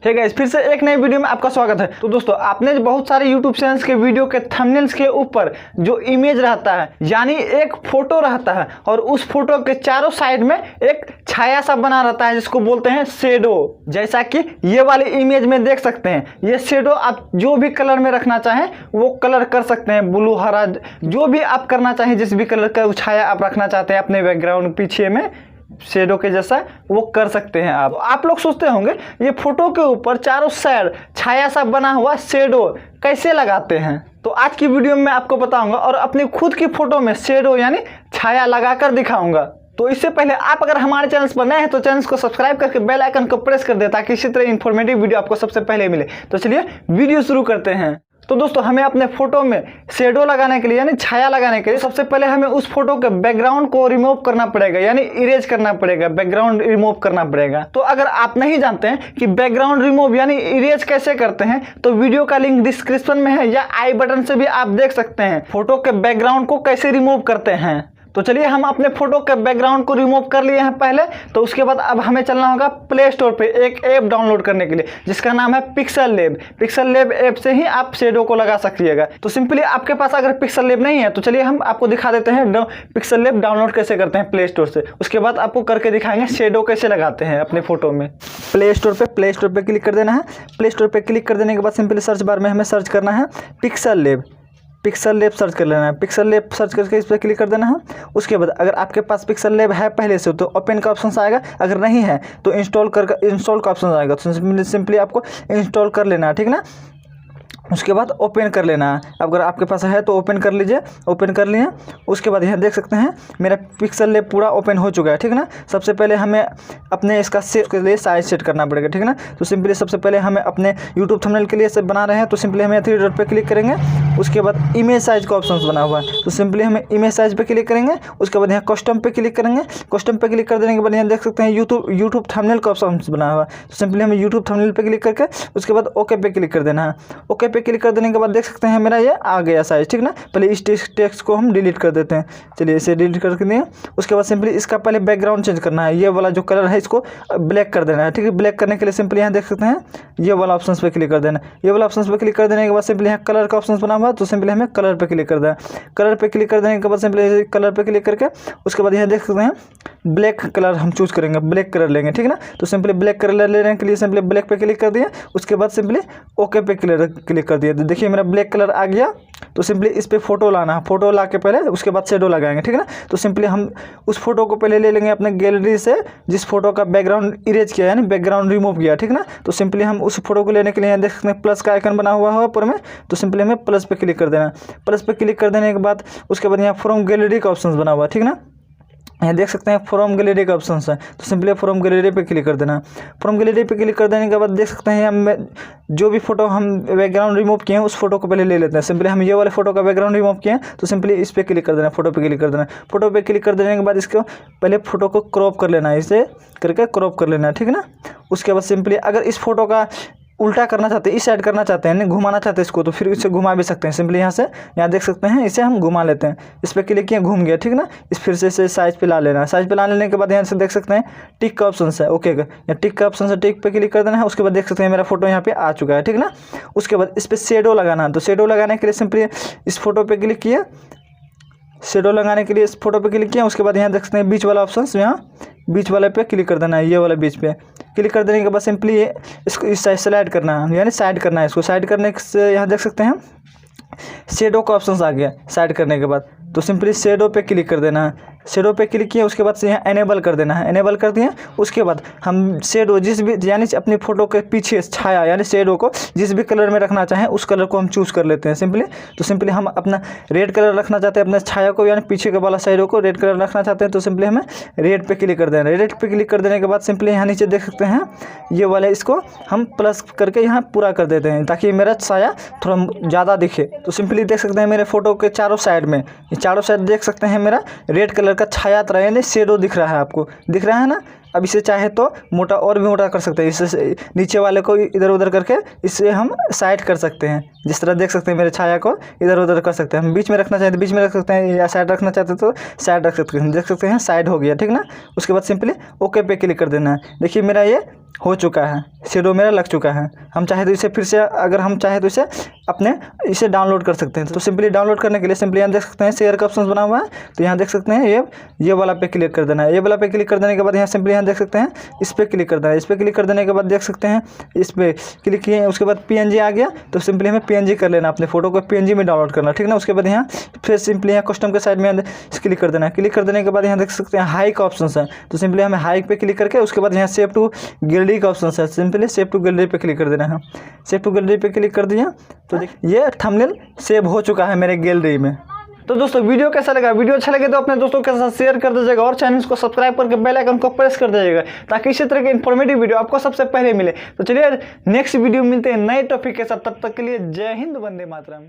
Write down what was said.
Hey guys, फिर से एक नई वीडियो में आपका स्वागत है। तो दोस्तों, आपने बहुत सारे यूट्यूब चैनल्स के वीडियो के थंबनेल्स के ऊपर जो इमेज रहता है यानी एक फोटो रहता है और उस फोटो के चारों साइड में एक छाया सा बना रहता है जिसको बोलते हैं शेडो। जैसा कि ये वाली इमेज में देख सकते हैं, ये शेडो आप जो भी कलर में रखना चाहें वो कलर कर सकते हैं, ब्लू, हरा, जो भी आप करना चाहें, जिस भी कलर का छाया आप रखना चाहते हैं अपने बैकग्राउंड पीछे में शेडो के जैसा वो कर सकते हैं। आप लोग सोचते होंगे ये फोटो के ऊपर चारों साइड छाया सा बना हुआ शेडो कैसे लगाते हैं। तो आज की वीडियो में मैं आपको बताऊंगा और अपनी खुद की फोटो में शेडो यानी छाया लगाकर दिखाऊंगा। तो इससे पहले आप अगर हमारे चैनल पर नए हैं तो चैनल को सब्सक्राइब करके बेल आइकन को प्रेस कर दे ताकि इसी तरह इन्फॉर्मेटिव वीडियो आपको सबसे पहले मिले। तो चलिए वीडियो शुरू करते हैं। तो दोस्तों, हमें अपने फोटो में शेडो लगाने के लिए यानी छाया लगाने के लिए सबसे पहले हमें उस फोटो के बैकग्राउंड को रिमूव करना पड़ेगा यानी इरेज करना पड़ेगा, बैकग्राउंड रिमूव करना पड़ेगा। तो अगर आप नहीं जानते हैं कि बैकग्राउंड रिमूव यानी इरेज कैसे करते हैं तो वीडियो का लिंक डिस्क्रिप्शन में है या आई बटन से भी आप देख सकते हैं फोटो के बैकग्राउंड को कैसे रिमूव करते हैं। तो चलिए, हम अपने फोटो के बैकग्राउंड को रिमूव कर लिए हैं पहले। तो उसके बाद अब हमें चलना होगा प्ले स्टोर पे एक ऐप डाउनलोड करने के लिए जिसका नाम है pixel lab. Pixel lab app से ही आप शेडो को लगा सकिएगा। तो सिंपली आपके पास अगर पिक्सल लैब नहीं है तो चलिए हम आपको दिखा देते हैं पिक्सल लैब डाउनलोड कैसे करते हैं प्ले स्टोर से। उसके बाद आपको करके दिखाएंगे शेडो कैसे लगाते हैं अपने फोटो में। प्ले स्टोर पे क्लिक कर देना है। प्ले स्टोर पे क्लिक कर देने के बाद सिंपली सर्च बार में हमें सर्च करना है pixel lab. Pixel lab search कर लेना है। पिक्सल लैब सर्च करके इस पर क्लिक कर देना है। उसके बाद अगर आपके पास पिक्सल लैब है पहले से तो ओपन का ऑप्शन आएगा, अगर नहीं है तो इंस्टॉल का ऑप्शन आएगा। तो सिंपली आपको इंस्टॉल कर लेना है, ठीक ना। उसके बाद ओपन कर लेना है। अगर आपके पास है तो ओपन कर लीजिए। ओपन कर लिए। उसके बाद यहाँ देख सकते हैं मेरा पिक्सल लैब पूरा ओपन हो चुका है, ठीक ना। सबसे पहले हमें अपने इसका के लिए साइज सेट करना पड़ेगा, ठीक ना। तो सिंपली सबसे पहले हमें अपने यूट्यूब थंबनेल के लिए सब बना रहे हैं तो सिंपली हमें 3 डॉट पे क्लिक करेंगे। उसके बाद इमेज साइज का ऑप्शन बना हुआ है तो सिंपली हमें इमेज साइज पे क्लिक करेंगे। उसके बाद यहाँ कस्टम पे क्लिक करेंगे। कस्टम पे क्लिक कर देने के बाद यहाँ देख सकते हैं यूट्यूब थंबनेल का ऑप्शन बना हुआ है तो सिंपली हमें यूट्यूब थंबनेल पे क्लिक करके उसके बाद ओके पे क्लिक कर देना है। ओके पे क्लिक कर देने के बाद देख सकते हैं मेरा ये आ गया साइज, ठीक ना। पहले इस टेक्स्ट को हम डिलीट कर देते हैं। चलिए इसे डिलीट कर दिए। उसके बाद सिंपली इसका पहले बैकग्राउंड चेंज करना है। ये वाला जो कलर है इसको ब्लैक कर देना है, ठीक है। ब्लैक करने के लिए सिंपली यहाँ देख सकते हैं ये वाला ऑप्शन पे क्लिक कर देना। ये वाला ऑप्शन पे क्लिक कर देने के बाद सिंपली यहाँ कलर का ऑप्शन बना हुआ तो सिंपली हमें कलर पे क्लिक कर देना। कलर पे क्लिक कर देने के बाद सिंपली कलर पे क्लिक करके उसके बाद यहाँ देख सकते हैं ब्लैक कलर हम चूज करेंगे, ब्लैक कलर लेंगे, ठीक ना। तो सिंपली ब्लैक कलर लेने के लिए सिंपली ब्लैक पे क्लिक कर दिया। उसके बाद सिंपली ओके पे क्लिक कर दिया। तो देखिए मेरा ब्लैक कलर आ गया। तो सिंपली इस पे फोटो लाना है। फोटो ला के पहले उसके बाद शेडो लगाएंगे, ठीक है ना। तो सिंपली हम उस फोटो को पहले ले लेंगे अपने गैलरी से जिस फोटो का बैकग्राउंड इरेज किया यानी बैकग्राउंड रिमूव किया, ठीक ना। तो सिंपली हम उस फोटो को लेने के लिए देख सकते हैं प्लस का आइकन बना हुआ है ऊपर में तो सिंपली हमें प्लस पे क्लिक कर देना। प्लस पे क्लिक कर देने के बाद उसके बाद यहाँ फ्रॉम गैलरी का ऑप्शन बना हुआ है, ठीक ना। यहाँ देख सकते हैं फ्रॉम गैलरी का ऑप्शन है तो सिंपली फ्रॉम गैलरी पे क्लिक कर देना। फ्रॉम गैलरी पे क्लिक कर देने के बाद देख सकते हैं हम जो भी फोटो हम बैकग्राउंड रिमूव किए हैं उस फोटो को पहले ले लेते हैं। सिंपली हम ये वाले फोटो का बैकग्राउंड रिमूव किए हैं तो सिंपली इस पर क्लिक कर देना, फोटो पे क्लिक कर देना। फोटो पे क्लिक कर देने के बाद इसको पहले फोटो को क्रॉप कर लेना है, इसे करके क्रॉप कर लेना है, ठीक ना। उसके बाद सिंपली अगर इस फोटो का उल्टा करना चाहते हैं, इस साइड करना चाहते हैं, नहीं घुमाना चाहते हैं इसको तो फिर इसे घुमा भी सकते हैं। सिंपली यहाँ से यहाँ देख सकते हैं इसे हम घुमा लेते हैं। इस पर क्लिक किया, घूम गया, ठीक ना। इस फिर से इसे साइज पे ला लेना है। साइज पे ला लेने के बाद यहाँ से देख सकते हैं टिक का ऑप्शन है, ओके का यहाँ टिक का ऑप्शन है, टिक पे क्लिक कर देना है। उसके बाद देख सकते हैं मेरा फोटो यहाँ पे आ चुका है, ठीक ना। उसके बाद इस पर शेडो लगाना है तो शेडो लगाने के लिए सिंपली इस फोटो पे क्लिक किया। शेडो लगाने के लिए इस फोटो पे क्लिक किया। उसके बाद यहाँ देख सकते हैं बीच वाला ऑप्शन, यहाँ बीच वाले पे क्लिक कर देना है। ये वाला बीच पे क्लिक कर देने के बाद सिंपली इसको इस साइड स्लाइड करना है यानी साइड करना है। इसको साइड करने से यहाँ देख सकते हैं शेडो का ऑप्शन आ गया साइड करने के बाद तो सिंपली शेडो पे क्लिक कर देना है। शेडो पे क्लिक किया उसके बाद से यहाँ एनेबल कर देना है। एनेबल कर दिए। उसके बाद हम शेडो जिस भी यानी अपनी फोटो के पीछे छाया यानी शेडो को जिस भी कलर में रखना चाहें उस कलर को हम चूज़ कर लेते हैं सिंपली। तो सिंपली हम अपना रेड कलर रखना चाहते हैं अपने छाया को यानी पीछे के वाला शेडो को रेड कलर रखना चाहते हैं तो सिंपली हमें रेड पे क्लिक कर देना। रेड पे क्लिक कर देने के बाद सिंपली यहाँ नीचे देख सकते हैं ये वाले इसको हम प्लस करके यहाँ पूरा कर देते हैं ताकि मेरा छाया थोड़ा ज़्यादा दिखे। तो सिंपली देख सकते हैं मेरे फोटो के चारों साइड में ये चारों साइड देख सकते हैं मेरा रेड कलर का छाया तरह यानी शेडो दिख रहा है, आपको दिख रहा है ना। अब इसे चाहे तो मोटा और भी मोटा कर सकते हैं। इससे नीचे वाले को इधर उधर करके इसे हम साइड कर सकते हैं। जिस तरह देख सकते हैं मेरे छाया को इधर उधर कर सकते हैं। हम बीच में रखना चाहते हैं बीच में रख सकते हैं या साइड रखना चाहते हैं तो साइड रख सकते हैं। देख सकते हैं साइड हो गया, ठीक ना। उसके बाद सिंपली ओके पे क्लिक कर देना है। देखिए मेरा ये हो चुका है, शेडो मेरा लग चुका है। हम चाहे तो इसे फिर से, अगर हम चाहे तो इसे अपने इसे डाउनलोड कर सकते हैं। तो सिंपली डाउनलोड करने के लिए सिंपली यहाँ देख सकते हैं शेयर का ऑप्शन बना हुआ है, तो यहाँ देख सकते हैं ये वाला पे क्लिक कर देना है। ये वाला पे क्लिक कर देने के बाद यहाँ सिंपली यहाँ देख सकते हैं इस पर क्लिक कर देना है। इस पर क्लिक कर देने के बाद देख सकते हैं इस पर क्लिक किए, उसके बाद PNG आ गया, तो सिंपली हमें PNG कर लेना, अपने फोटो को PNG में डाउनलोड करना, ठीक ना। उसके बाद यहाँ फिर सिंपली यहाँ कस्टम के साइड में क्लिक कर देना है। क्लिक कर देने के बाद यहाँ देख सकते हैं हाई का ऑप्शन है, तो सिंपली हमें हाई पे क्लिक करके उसके बाद यहाँ सेव टू गैलरी का ऑप्शन है, सिंपली सेव टू गैलरी पे क्लिक कर देना है। सेव टू गैलरी पे क्लिक कर दिया तो ये थंबनेल सेव हो चुका है मेरे गैलरी में। तो दोस्तों वीडियो कैसा लगा? वीडियो अच्छा लगे तो अपने दोस्तों के साथ शेयर कर दीजिएगा और चैनल को सब्सक्राइब करके बेल आइकन को प्रेस कर दीजिएगा, ताकि इसी तरह के इन्फॉर्मेटिव वीडियो आपको सबसे पहले मिले। तो चलिए नेक्स्ट वीडियो मिलते हैं नए टॉपिक के साथ, तब तक के लिए जय हिंद, वंदे मातरम।